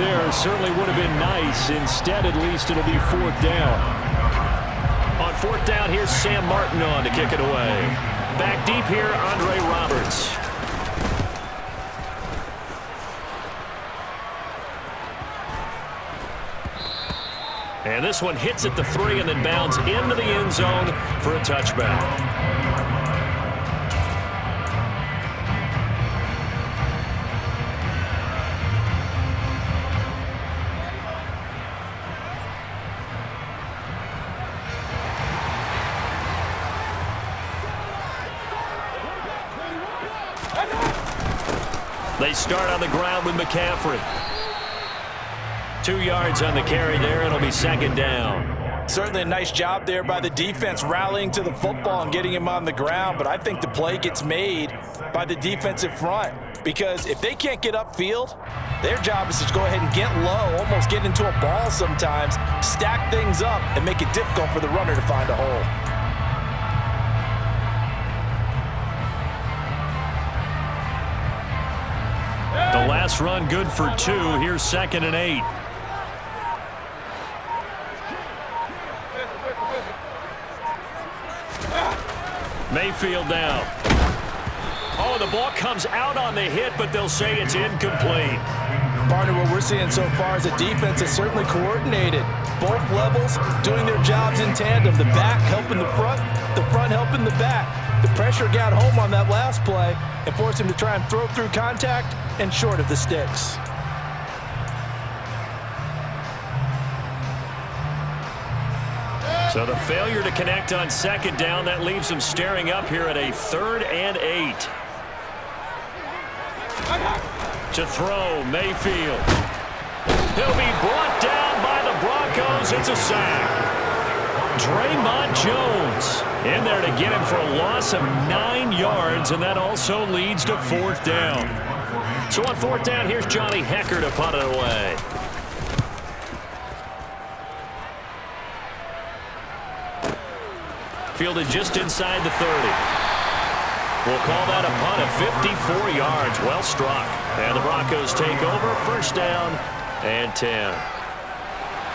there certainly would have been nice. Instead, at least it'll be 4th down. On 4th down, here's Sam Martin on to kick it away. Back deep here, Andre Roberts. And this one hits at the 3 and then bounds into the end zone for a touchback. They start on the ground with McCaffrey. 2 yards on the carry there. It'll be 2nd down. Certainly a nice job there by the defense rallying to the football and getting him on the ground, but I think the play gets made by the defensive front because if they can't get upfield, their job is to go ahead and get low, almost get into a ball sometimes, stack things up, and make it difficult for the runner to find a hole. The last run good for 2. Here's 2nd and 8. Mayfield down. Oh, the ball comes out on the hit, but they'll say it's incomplete. Partner, what we're seeing so far is the defense is certainly coordinated. Both levels doing their jobs in tandem. The back helping the front helping the back. The pressure got home on that last play and forced him to try and throw through contact and short of the sticks. So the failure to connect on 2nd down, that leaves them staring up here at a 3rd and 8. To throw, Mayfield. He'll be brought down by the Broncos. It's a sack. Draymond Jones in there to get him for a loss of 9 yards, and that also leads to 4th down. So on 4th down, here's Johnny Hecker to punt it away. Fielded just inside the 30. We'll call that a punt of 54 yards. Well struck. And the Broncos take over. 1st down and 10.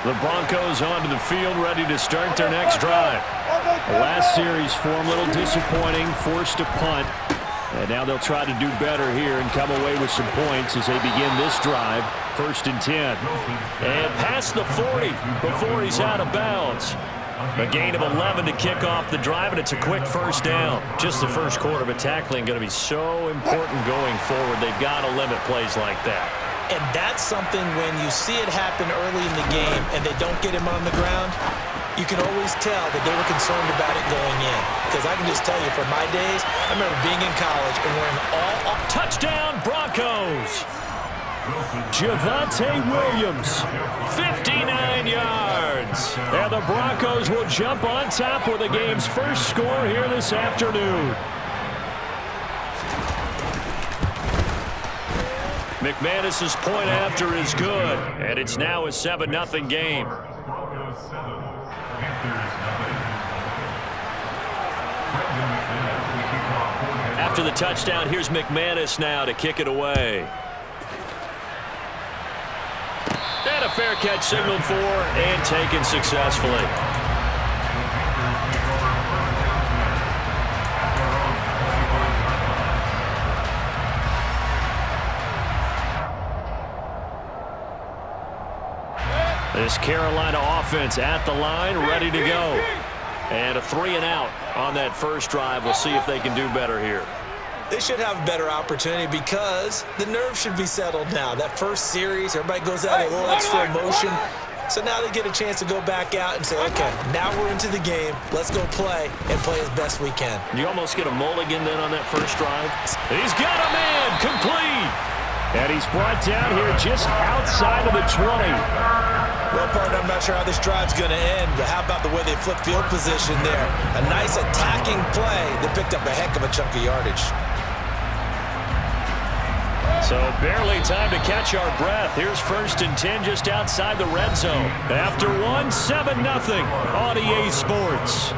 The Broncos onto the field, ready to start their next drive. The last series for them, a little disappointing, forced to punt. And now they'll try to do better here and come away with some points as they begin this drive. 1st and 10. And past the 40 before he's out of bounds. A gain of 11 to kick off the drive, and it's a quick 1st down. Just the first quarter, but tackling going to be so important going forward. They've got to limit plays like that. And that's something when you see it happen early in the game and they don't get him on the ground, you can always tell that they were concerned about it going in. Because I can just tell you, from my days, I remember being in college and wearing all touchdown Broncos. Javonte Williams, 59 yards. And the Broncos will jump on top with the game's first score here this afternoon. McManus's point after is good, and it's now a 7-0 game. After the touchdown, here's McManus now to kick it away. And a fair catch signaled for and taken successfully. This Carolina offense at the line, ready to go. And a 3-and-out on that first drive. We'll see if they can do better here. They should have a better opportunity because the nerves should be settled now. That first series, everybody goes out a little extra emotion. So now they get a chance to go back out and say, okay, now we're into the game. Let's go play and play as best we can. You almost get a mulligan then on that first drive. He's got a man complete. And he's brought down here just outside of the 20. Well, partner, I'm not sure how this drive's going to end, but how about the way they flip field position there? A nice attacking play that picked up a heck of a chunk of yardage. So barely time to catch our breath. Here's 1st and 10 just outside the red zone. After one, 7-0 on EA Sports.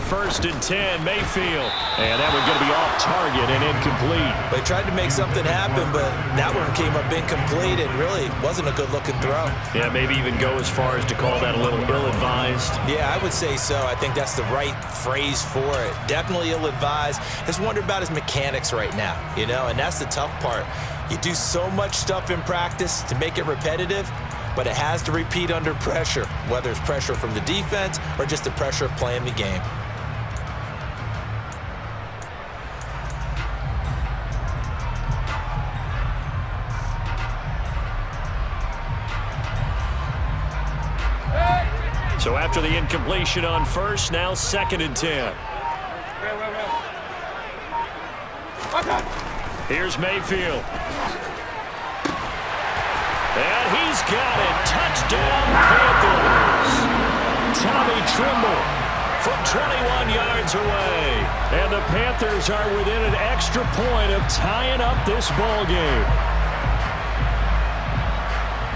first and 10, Mayfield. And that one going to be off target and incomplete. They tried to make something happen, but that one came up incomplete and really wasn't a good-looking throw. Yeah, maybe even go as far as to call that a little ill-advised. Yeah, I would say so. I think that's the right phrase for it. Definitely ill-advised. Just wonder about his mechanics right now, you know, and that's the tough part. You do so much stuff in practice to make it repetitive, but it has to repeat under pressure, whether it's pressure from the defense or just the pressure of playing the game. So after the incompletion on first, now second and 10. Here's Mayfield. And he's got it. Touchdown, Panthers. Tommy Trimble from 21 yards away. And the Panthers are within an extra point of tying up this ball game.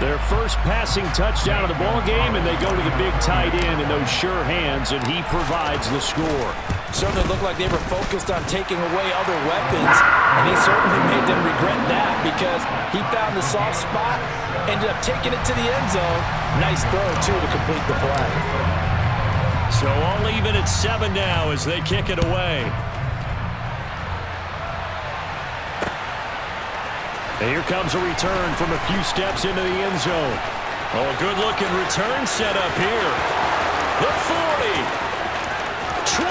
Their first passing touchdown of the ball game, and they go to the big tight end in those sure hands, and he provides the score. Certainly looked like they were focused on taking away other weapons, and he certainly made them regret that because he found the soft spot, ended up taking it to the end zone. Nice throw, too, to complete the play. So all even at 7 now as they kick it away. And here comes a return from a few steps into the end zone. Oh, a good-looking return set up here. The 40. 20.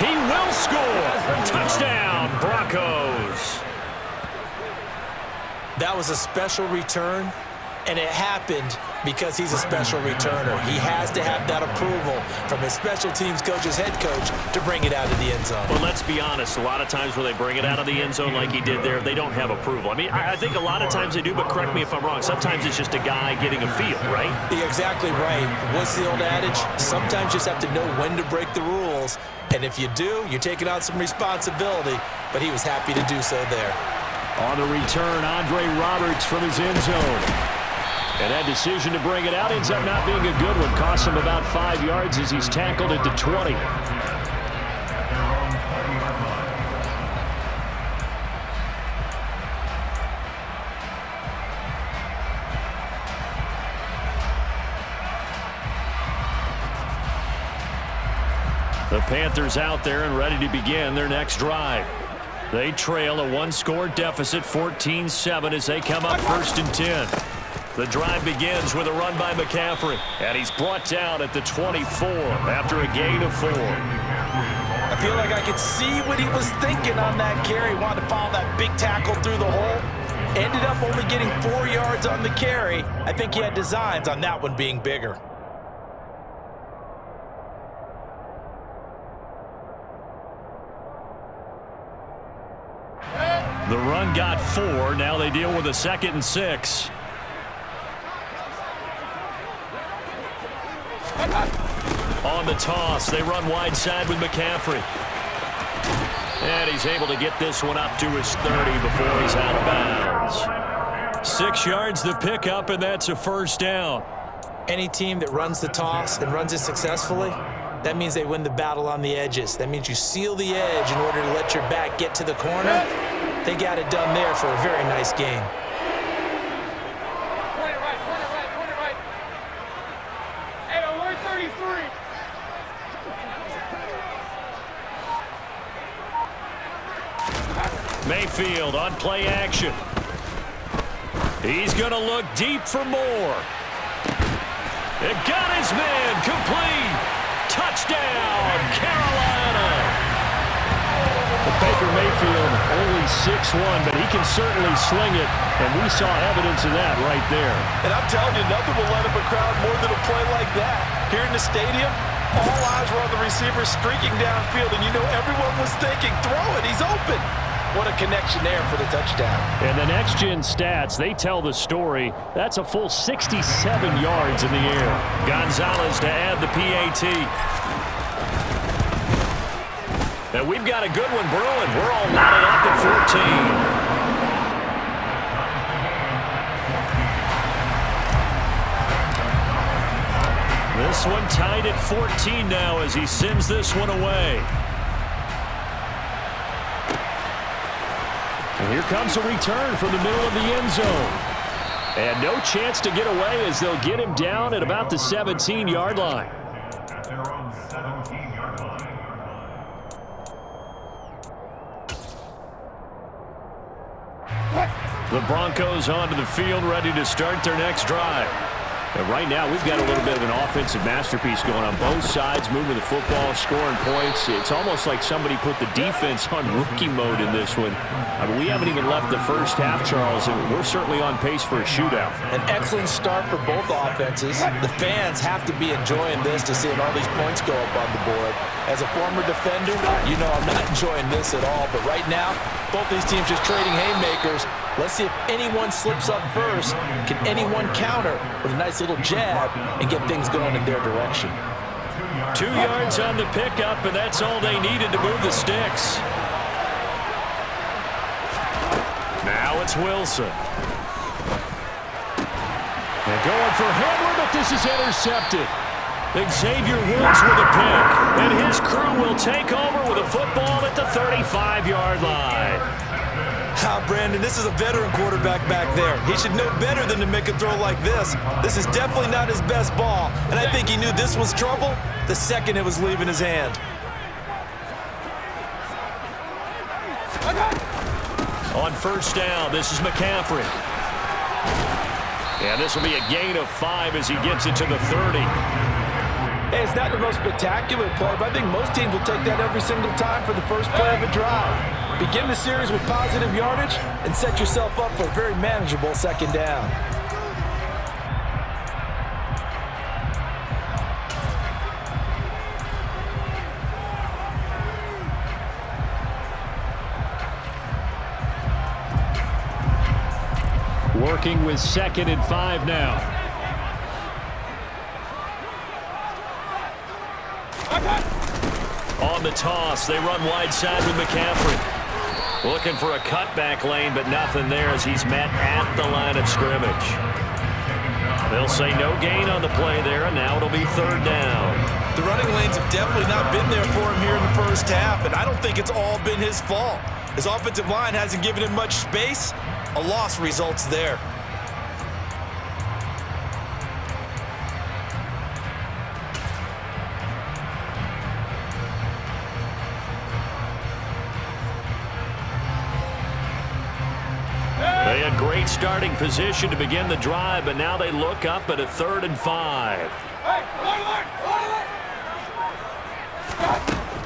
He will score. Touchdown, Broncos. That was a special return, and it happened because he's a special returner. He has to have that approval from his special teams coach's head coach to bring it out of the end zone. Well, let's be honest. A lot of times when they bring it out of the end zone like he did there, they don't have approval. I mean, I think a lot of times they do, but correct me if I'm wrong. Sometimes it's just a guy getting a feel, right? You're exactly right. What's the old adage? Sometimes you just have to know when to break the rules, and if you do, you're taking on some responsibility, but he was happy to do so there. On the return, Andre Roberts from his end zone. And that decision to bring it out ends up not being a good one. Costs him about 5 yards as he's tackled at the 20. The Panthers out there and ready to begin their next drive. They trail a one-score deficit, 14-7, as they come up first and 10. The drive begins with a run by McCaffrey, and he's brought down at the 24 after a gain of 4. I feel like I could see what he was thinking on that carry. Wanted to follow that big tackle through the hole. Ended up only getting 4 yards on the carry. I think he had designs on that one being bigger. The run got 4. Now they deal with a 2nd and 6. On the toss, they run wide side with McCaffrey. And he's able to get this one up to his 30 before he's out of bounds. 6 yards the pickup, and that's a first down. Any team that runs the toss and runs it successfully, that means they win the battle on the edges. That means you seal the edge in order to let your back get to the corner. They got it done there for a very nice game. Mayfield on play action. He's going to look deep for more. It got his man complete. Touchdown, Carolina. Baker Mayfield only 6'1", but he can certainly sling it, and we saw evidence of that right there. And I'm telling you, nothing will light up a crowd more than a play like that. Here in the stadium, all eyes were on the receiver streaking downfield, and you know everyone was thinking, throw it, he's open. What a connection there for the touchdown. And the next-gen stats, they tell the story. That's a full 67 yards in the air. Gonzalez to add the PAT. And we've got a good one brewing. We're all knotted up at 14. This one tied at 14 now as he sends this one away. And here comes a return from the middle of the end zone. And no chance to get away as they'll get him down at about the 17-yard line. The Broncos onto the field, ready to start their next drive. And right now, we've got a little bit of an offensive masterpiece going on both sides, moving the football, scoring points. It's almost like somebody put the defense on rookie mode in this one. I mean, we haven't even left the first half, Charles, and we're certainly on pace for a shootout. An excellent start for both offenses. The fans have to be enjoying this to seeing all these points go up on the board. As a former defender, you know I'm not enjoying this at all. But right now, both these teams just trading haymakers. Let's see if anyone slips up first. Can anyone counter with a nice little jab and get things going in their direction? 2 yards on the pickup, and that's all they needed to move the sticks. Now it's Wilson. And going for Hamler, but this is intercepted. Xavier Woods with a pick, and his crew will take over with a football at the 35-yard line. Brandon, this is a veteran quarterback back there. He should know better than to make a throw like this. This is definitely not his best ball, and I think he knew this was trouble the second it was leaving his hand. On first down, this is McCaffrey. And this will be a gain of 5 as he gets it to the 30. Hey, it's not the most spectacular play, but I think most teams will take that every single time for the first play of a drive. Begin the series with positive yardage and set yourself up for a very manageable second down. Working with 2nd and 5 now. On the toss, they run wide side with McCaffrey. Looking for a cutback lane, but nothing there as he's met at the line of scrimmage. They'll say no gain on the play there, and now it'll be 3rd down. The running lanes have definitely not been there for him here in the first half, and I don't think it's all been his fault. His offensive line hasn't given him much space. A loss results there. They had great starting position to begin the drive, but now they look up at a 3rd and 5.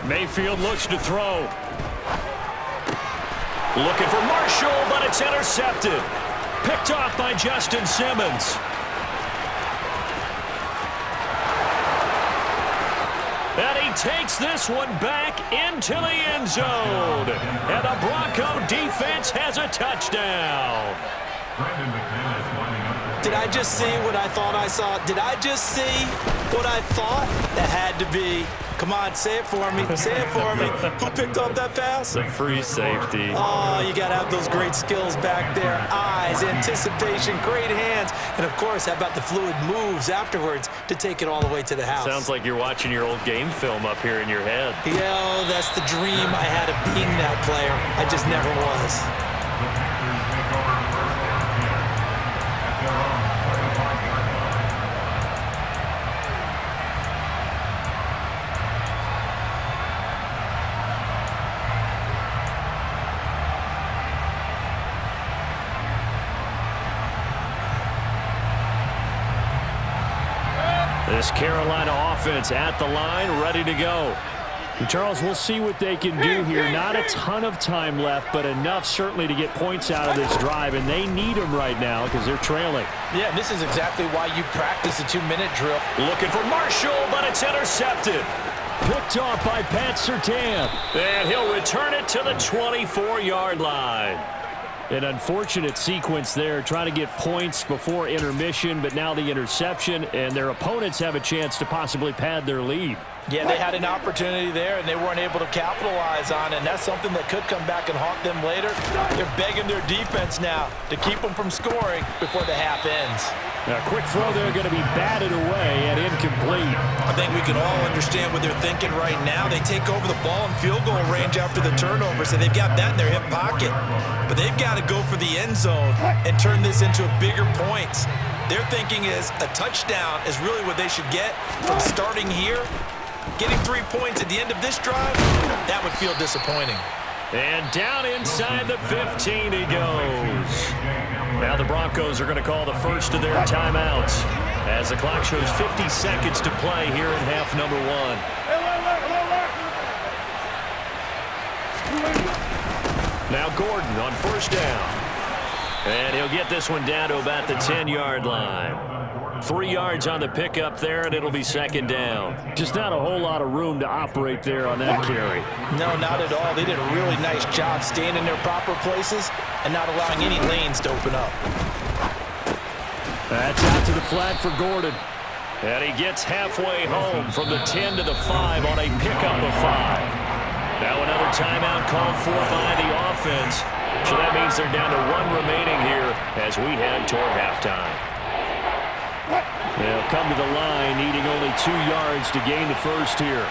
Mayfield looks to throw. Looking for Marshall, but it's intercepted. Picked off by Justin Simmons. And he takes this one back into the end zone. And the Bronco defense has a touchdown. Did I just see what I thought I saw? Did I just see what I thought? That had to be. Come on, say it for me. Say it for me. Who picked up that pass? The free safety. Oh, you got to have those great skills back there. Eyes, anticipation, great hands. And, of course, how about the fluid moves afterwards to take it all the way to the house? Sounds like you're watching your old game film up here in your head. Yeah, that's the dream I had of being that player. I just never was. This Carolina offense at the line, ready to go. And Charles, we'll see what they can do here. Not a ton of time left, but enough certainly to get points out of this drive, and they need them right now because they're trailing. Yeah, this is exactly why you practice a 2-minute drill. Looking for Marshall, but it's intercepted. Picked off by Pat Surtain. And he'll return it to the 24-yard line. An unfortunate sequence there, trying to get points before intermission, but now the interception, and their opponents have a chance to possibly pad their lead. Yeah, they had an opportunity there, and they weren't able to capitalize on it, and that's something that could come back and haunt them later. They're begging their defense now to keep them from scoring before the half ends. Now, quick throw there going to be batted away and incomplete. I think we can all understand what they're thinking right now. They take over the ball in field goal range after the turnover, so they've got that in their hip pocket. But they've got to go for the end zone and turn this into a bigger points. Their thinking is a touchdown is really what they should get from starting here. Getting 3 points at the end of this drive, that would feel disappointing. And down inside the 15 he goes. Now the Broncos are going to call the first of their timeouts as the clock shows 50 seconds to play here in half number 1. Now Gordon on first down. And he'll get this one down to about the 10-yard line. 3 yards on the pickup there, and it'll be second down. Just not a whole lot of room to operate there on that carry. No, not at all. They did a really nice job staying in their proper places and not allowing any lanes to open up. That's out to the flat for Gordon. And he gets halfway home from the 10 to the 5 on a pickup of 5. Now another timeout called for by the offense. So that means they're down to 1 remaining here as we head toward halftime. They'll come to the line, needing only 2 yards to gain the first here.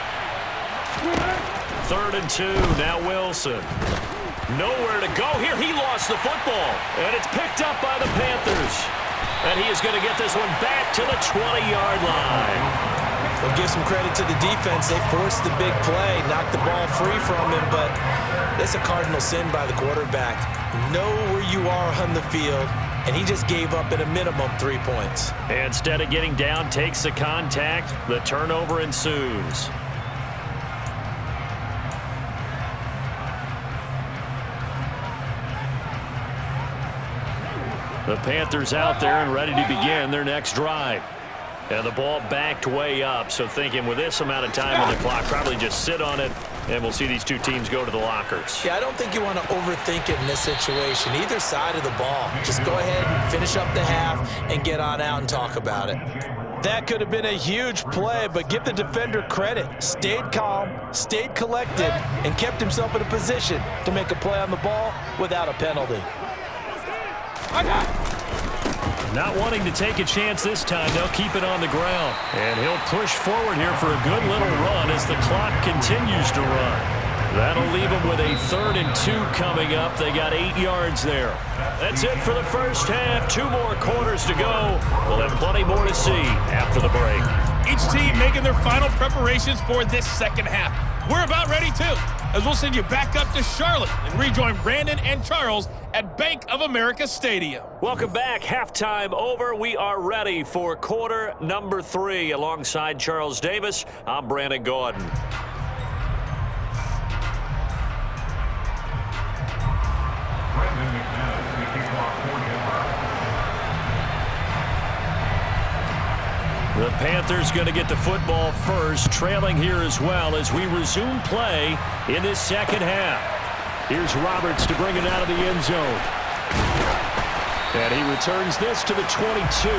3rd and 2, now Wilson. Nowhere to go here. He lost the football, and it's picked up by the Panthers. And he is going to get this one back to the 20-yard line. We'll give some credit to the defense. They forced the big play, knocked the ball free from him, but it's a cardinal sin by the quarterback. Know where you are on the field, and he just gave up at a minimum 3 points. Instead of getting down, takes the contact. The turnover ensues. The Panthers out there and ready to begin their next drive. And the ball backed way up, so thinking with this amount of time on the clock, probably just sit on it, and we'll see these two teams go to the lockers. Yeah, I don't think you want to overthink it in this situation. Either side of the ball. Just go ahead and finish up the half and get on out and talk about it. That could have been a huge play, but give the defender credit. Stayed calm, stayed collected, and kept himself in a position to make a play on the ball without a penalty. Not wanting to take a chance this time, they'll keep it on the ground. And he'll push forward here for a good little run as the clock continues to run. That'll leave them with a 3rd and 2 coming up. They got 8 yards there. That's it for the first half. 2 more quarters to go. We'll have plenty more to see after the break. Each team making their final preparations for this second half. We're about ready too, as we'll send you back up to Charlotte and rejoin Brandon and Charles at Bank of America Stadium. Welcome back. Halftime over. We are ready for quarter number 3. Alongside Charles Davis, I'm Brandon Gordon. The Panthers going to get the football first, trailing here as well as we resume play in this second half. Here's Roberts to bring it out of the end zone. And he returns this to the 22.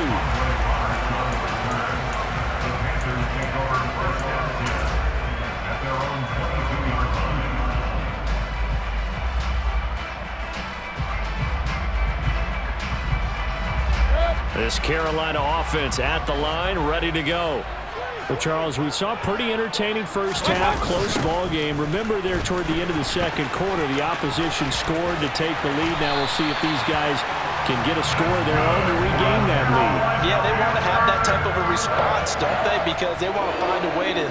This Carolina offense at the line, ready to go. Well, Charles, we saw a pretty entertaining first half, close ball game. Remember there toward the end of the second quarter, the opposition scored to take the lead. Now we'll see if these guys can get a score of their own to regain that lead. Yeah, they want to have that type of a response, don't they? Because they want to find a way to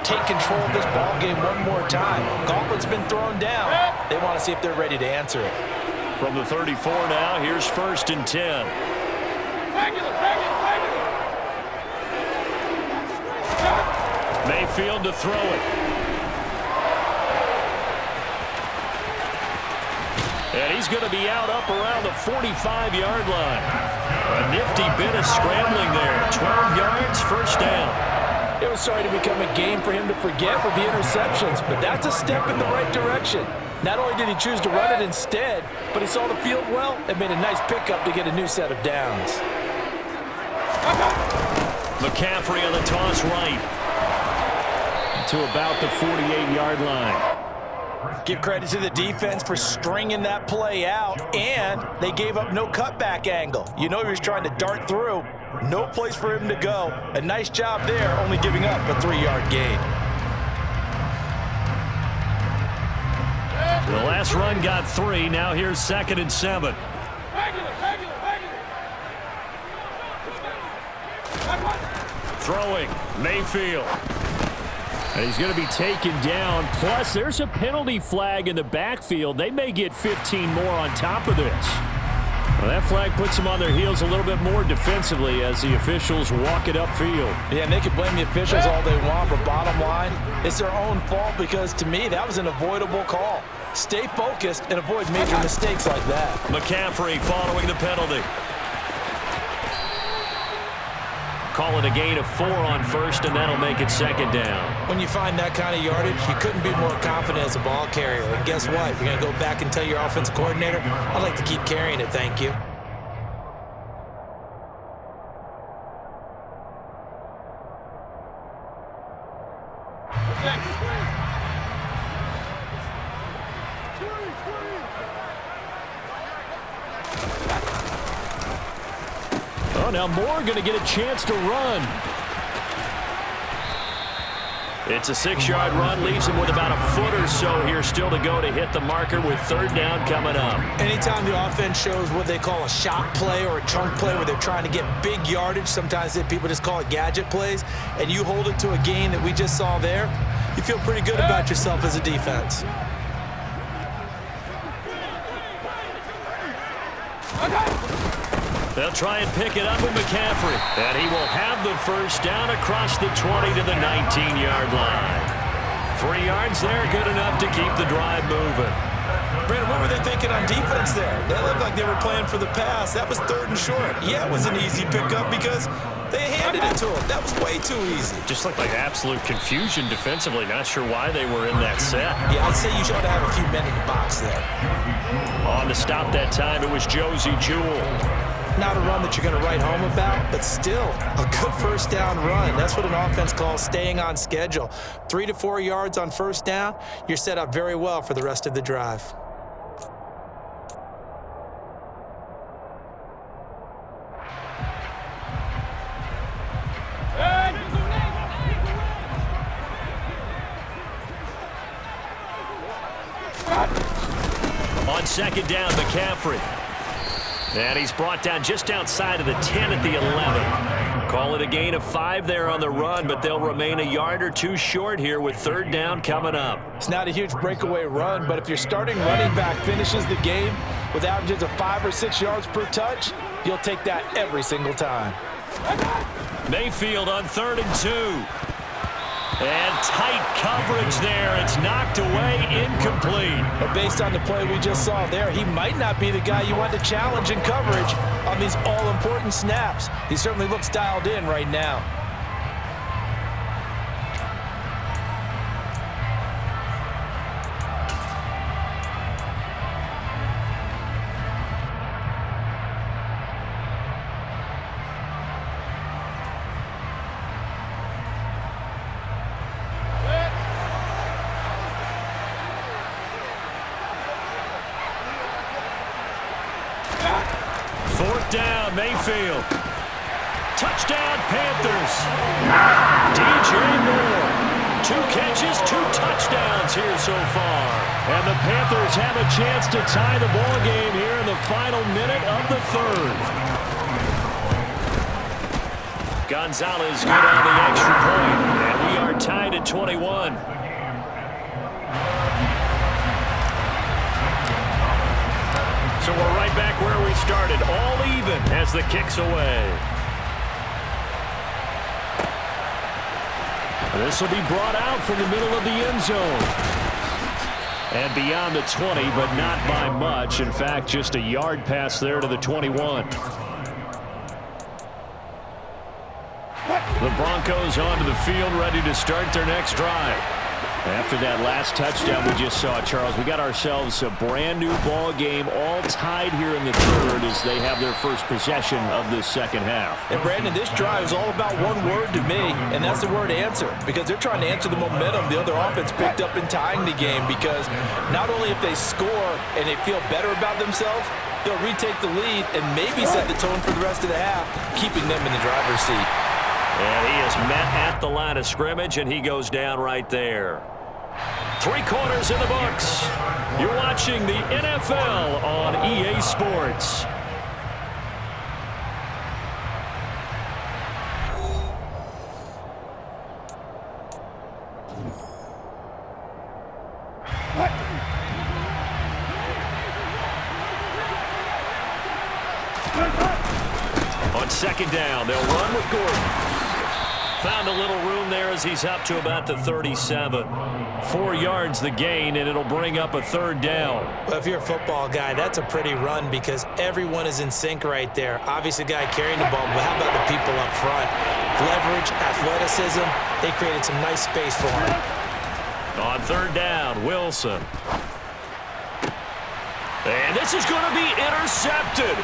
take control of this ball game one more time. Gauntlet's been thrown down. They want to see if they're ready to answer it. From the 34 now, here's 1st and 10. Mayfield to throw it. And he's going to be out up around the 45-yard line. A nifty bit of scrambling there. 12 yards, first down. It was starting to become a game for him to forget with the interceptions, but that's a step in the right direction. Not only did he choose to run it instead, but he saw the field well and made a nice pickup to get a new set of downs. McCaffrey on the toss right. to about the 48-yard line. Give credit to the defense for stringing that play out, and they gave up no cutback angle. You know he was trying to dart through. No place for him to go. A nice job there, only giving up a 3-yard gain. The last run got 3. Now here's 2nd and 7. Throwing, Mayfield. And he's going to be taken down. Plus, there's a penalty flag in the backfield. They may get 15 more on top of this. Well, that flag puts them on their heels a little bit more defensively as the officials walk it upfield. Yeah, and they can blame the officials all they want, but bottom line, it's their own fault because, to me, that was an avoidable call. Stay focused and avoid major mistakes like that. McCaffrey following the penalty. Call it a gain of 4 on 1st, and that'll make it 2nd down. When you find that kind of yardage, you couldn't be more confident as a ball carrier. And guess what? You're going to go back and tell your offensive coordinator, I'd like to keep carrying it, thank you. Oh, now Moore going to get a chance to run. It's a 6-yard run, leaves him with about a foot or so here still to go to hit the marker with 3rd down coming up. Anytime the offense shows what they call a shot play or a chunk play where they're trying to get big yardage, sometimes people just call it gadget plays, and you hold it to a gain that we just saw there, you feel pretty good about yourself as a defense. They'll try and pick it up with McCaffrey. And he will have the 1st down across the 20 to the 19-yard line. 3 yards there, good enough to keep the drive moving. Brandon, what were they thinking on defense there? They looked like they were playing for the pass. That was 3rd and short. Yeah, it was an easy pickup because they handed it to him. That was way too easy. Just looked like absolute confusion defensively. Not sure why they were in that set. Yeah, I'd say you should have a few men in the box there. On to stop that time, it was Josie Jewell. Not a run that you're going to write home about, but still a good 1st down run. That's what an offense calls staying on schedule. 3 to 4 yards on 1st down, you're set up very well for the rest of the drive. On 2nd down, McCaffrey. And he's brought down just outside of the 10 at the 11. Call it a gain of 5 there on the run, but they'll remain a yard or 2 short here with 3rd down coming up. It's not a huge breakaway run, but if your starting running back finishes the game with averages of 5 or 6 yards per touch, you'll take that every single time. Mayfield on 3rd and 2. And tight coverage there. It's knocked away, incomplete. But based on the play we just saw there, he might not be the guy you want to challenge in coverage on these all-important snaps. He certainly looks dialed in right now. Down, Mayfield. Touchdown, Panthers. DJ Moore. 2 catches, 2 touchdowns here so far. And the Panthers have a chance to tie the ball game here in the final minute of the 3rd. Gonzalez good on the extra point. And we are tied at 21. So we're right back where we started, all even as the kick's away. This will be brought out from the middle of the end zone. And beyond the 20, but not by much. In fact, just a yard pass there to the 21. The Broncos onto the field, ready to start their next drive. After that last touchdown we just saw, Charles, we got ourselves a brand new ball game, all tied here in the third as they have their first possession of this second half. And Brandon, this drive is all about one word to me, and that's the word answer, because they're trying to answer the momentum the other offense picked up in tying the game, because not only if they score and they feel better about themselves, they'll retake the lead and maybe set the tone for the rest of the half, keeping them in the driver's seat. And he is met at the line of scrimmage, and he goes down right there. 3 quarters in the books. You're watching the NFL on EA Sports. On second down, they'll run with Gordon. Found a little room there as he's up to about the 37. 4 yards the gain, and it'll bring up a third down. Well, if you're a football guy, that's a pretty run because everyone is in sync right there. Obviously, the guy carrying the ball, but how about the people up front? Leverage, athleticism, they created some nice space for him. On third down, Wilson. And this is going to be intercepted.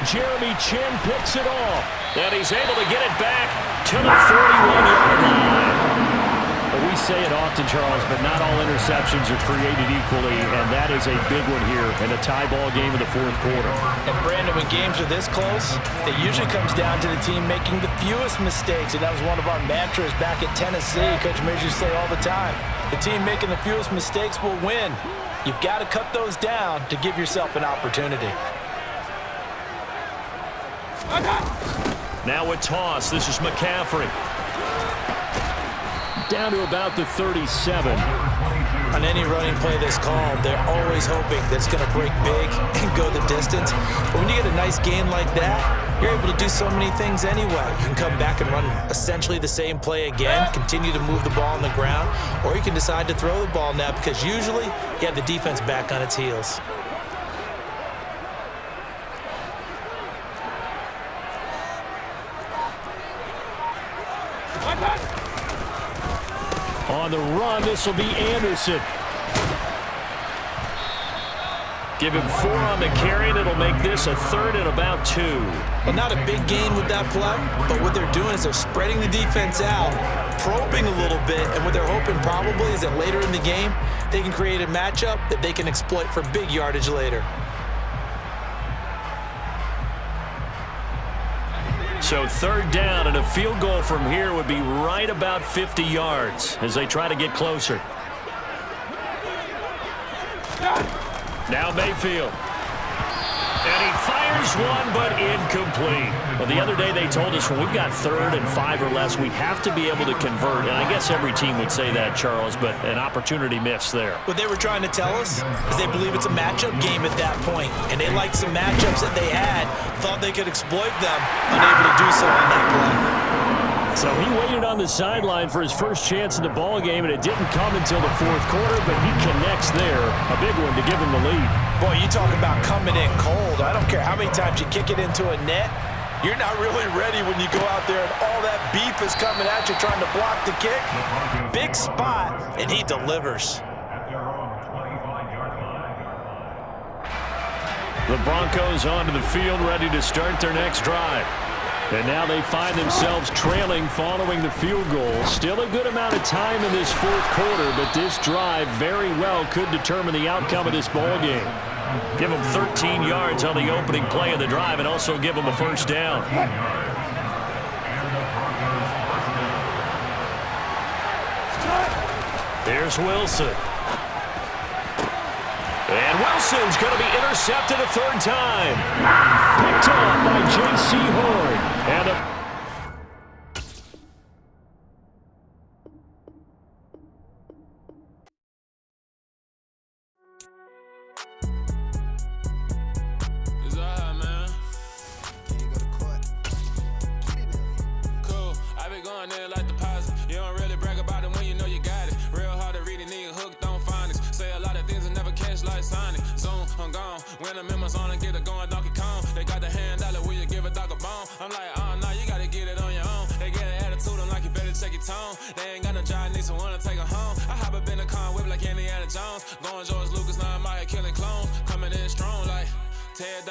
Jeremy Chin picks it off, and he's able to get it back to the 41-yard line. We say it often, Charles, but not all interceptions are created equally, and that is a big one here in a tie ball game in the fourth quarter. And, Brandon, when games are this close, it usually comes down to the team making the fewest mistakes, and that was one of our mantras back at Tennessee. Coach Major used to say all the time, the team making the fewest mistakes will win. You've got to cut those down to give yourself an opportunity. Now a toss. This is McCaffrey. Down to about the 37. On any running play that's called, they're always hoping that it's going to break big and go the distance. But when you get a nice gain like that, you're able to do so many things anyway. You can come back and run essentially the same play again, continue to move the ball on the ground, or you can decide to throw the ball now because usually you have the defense back on its heels. On the run, this will be Anderson. Give him 4 on the carry, and it'll make this a third and about 2. Well, not a big gain with that play, but what they're doing is they're spreading the defense out, probing a little bit, and what they're hoping probably is that later in the game, they can create a matchup that they can exploit for big yardage later. So third down, and a field goal from here would be right about 50 yards as they try to get closer. Now Mayfield. And he fires one, but incomplete. Well, the other day they told us when we've got 3rd and 5 or less, we have to be able to convert. And I guess every team would say that, Charles, but an opportunity missed there. What they were trying to tell us is they believe it's a matchup game at that point, and they liked some matchups that they had, thought they could exploit them, unable to do so on that play. So he waited on the sideline for his first chance in the ball game, and it didn't come until the fourth quarter, but he connects there. A big one to give him the lead. Boy, you talk about coming in cold. I don't care how many times you kick it into a net. You're not really ready when you go out there and all that beef is coming at you trying to block the kick. Big spot, and he delivers. The Broncos onto the field, ready to start their next drive. And now they find themselves trailing following the field goal. Still a good amount of time in this fourth quarter, but this drive very well could determine the outcome of this ball game. Give them 13 yards on the opening play of the drive and also give them a first down. Here's Wilson. And Wilson's going to be intercepted a third time. Picked up by J.C. Horn. And It's all right, man. Cool. I been going there like deposit. You don't really brag about it when you know you got it. Real hard to read a nigga hooked on phonics. Say a lot of things and never catch like Sonic. Zoom, I'm gone. When I'm in my zone and get it going Donkey Kong. They got the hand dollar, will you give a dog a bone? I'm like, nah, you gotta get it on your own. They get an attitude, I'm like, you better check your tone. They ain't got no job, need someone to take her home. I hop strong like tear down.